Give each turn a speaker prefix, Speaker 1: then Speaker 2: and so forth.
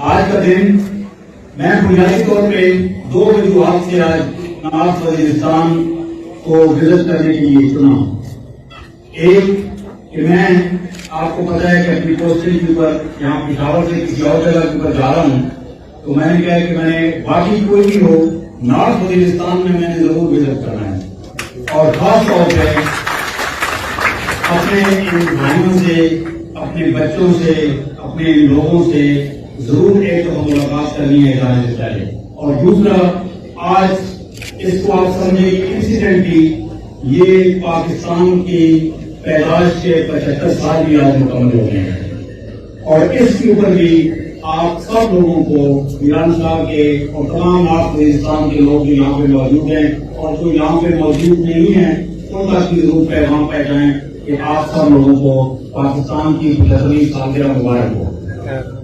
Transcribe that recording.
Speaker 1: آج کا دن میں بنیادی طور پہ دو وجوہات سے آج نارتھ وزیرستان کو وزٹ کرنے کے لیے چنا. ایک کہ میں آپ کو پتا ہے کہ اپنی پوسٹنگ کے اوپر یہاں پشاور سے کسی اور جگہ کے اوپر جا رہا ہوں، تو میں نے کہا کہ میں نے باقی کوئی بھی ہو نارتھ وزیرستان میں نے ضرور وزٹ کرنا ہے، اور خاص طور پہ اپنے ان بھائیوں سے، اپنے بچوں سے، اپنے لوگوں سے ضرور ایک دفعہ ملاقات کرنی ہے جانے سے پہلے. اور دوسرا، آج اس کو آپ سمجھیں کہ انسیڈنٹلی یہ پاکستان کی پیدائش کے 75 سال بھی آج مکمل ہو گئے ہیں، اور اس کے اوپر بھی آپ سب لوگوں کو ایران صاحب کے اور تمام نارتھ وزیرستان کے لوگ جو یہاں پہ موجود ہیں اور جو یہاں پہ موجود نہیں ہیں ان تک بھی ضرور پیغام پہنچائیں کہ آپ سب لوگوں کو پاکستان کی 75ویں سالگرہ مبارک ہو.